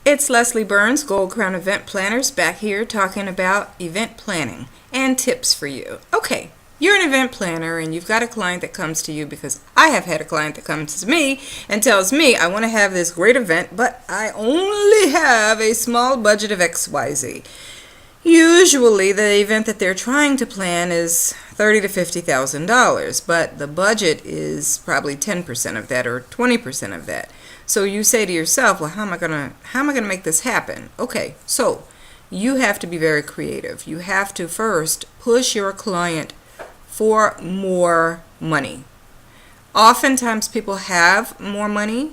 It's Leslie Burns, Gold Crown Event Planners, back here talking about event planning and tips for you. Okay, you're an event planner and you've got a client that comes to you, because I have had a client that comes to me and tells me, I want to have this great event, but I only have a small budget of XYZ. Usually the event that they're trying to plan is $30,000 to $50,000, but the budget is probably 10% of that or 20% of that. So you say to yourself, well, how am I gonna make this happen? Okay, so you have to be very creative. You have to first push your client for more money. Oftentimes people have more money,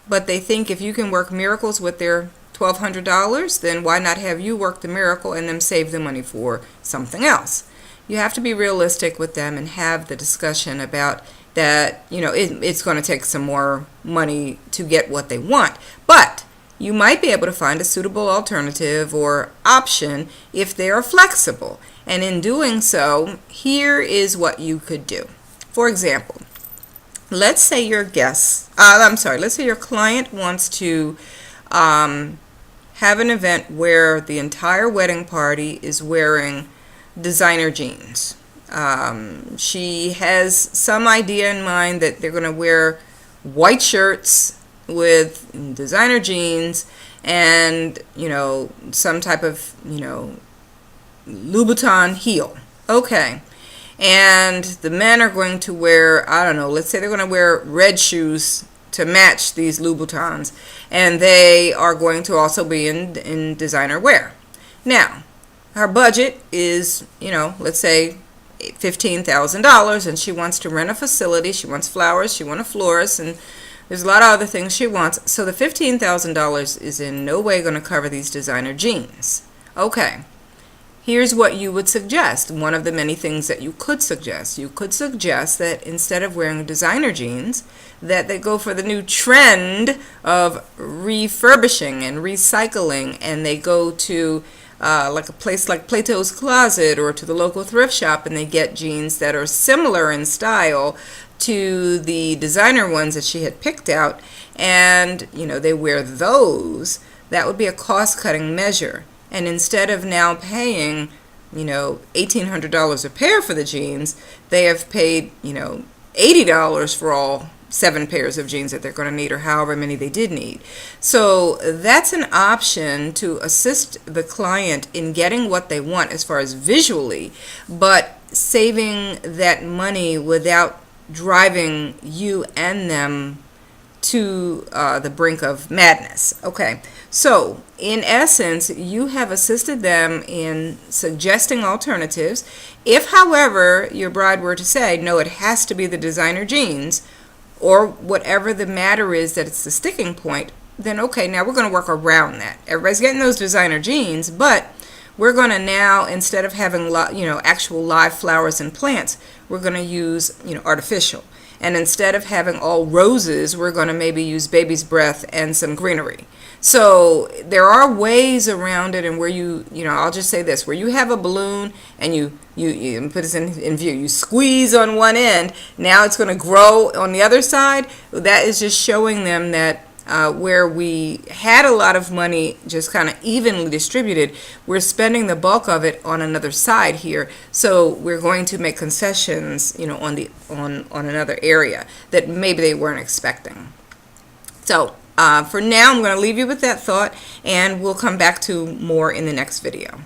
but they think if you can work miracles with their $1,200, then why not have you work the miracle and then save the money for something else? You have to be realistic with them and have the discussion about that, it's going to take some more money to get what they want. But you might be able to find a suitable alternative or option if they are flexible. And in doing so, here is what you could do. For example, let's say your let's say your client wants to have an event where the entire wedding party is wearing designer jeans. She has some idea in mind that they're going to wear white shirts with designer jeans and, some type of, Louboutin heel. Okay. And the men are going to wear, let's say they're going to wear red shoes to match these Louboutins, and they are going to also be in designer wear. Now, her budget is, let's say $15,000, and she wants to rent a facility. She wants flowers, she wants a florist, and there's a lot of other things she wants. So the $15,000 is in no way going to cover these designer jeans. Okay, here's what you would suggest. One of the many things that you could suggest. You could suggest that instead of wearing designer jeans, that they go for the new trend of refurbishing and recycling, and they go to like a place like Plato's Closet or to the local thrift shop, and they get jeans that are similar in style to the designer ones that she had picked out, and they wear those. That would be a cost-cutting measure. And instead of now paying $1,800 a pair for the jeans, they have paid $80 for all 7 pairs of jeans that they're going to need, or however many they did need. So that's an option to assist the client in getting what they want as far as visually, but saving that money without driving you and them to the brink of madness. Okay, so in essence, you have assisted them in suggesting alternatives. If, however, your bride were to say, no, it has to be the designer jeans, or whatever the matter is that it's the sticking point, then okay, now we're going to work around that. Everybody's getting those designer jeans, but we're going to now, instead of having actual live flowers and plants, we're going to use artificial. And instead of having all roses, we're going to maybe use baby's breath and some greenery. So there are ways around it, and where I'll just say this, where you have a balloon and you put this in view, you squeeze on one end, now it's going to grow on the other side. That is just showing them that where we had a lot of money just kind of evenly distributed, we're spending the bulk of it on another side here. So we're going to make concessions, on another area that maybe they weren't expecting. So for now, I'm going to leave you with that thought, and we'll come back to more in the next video.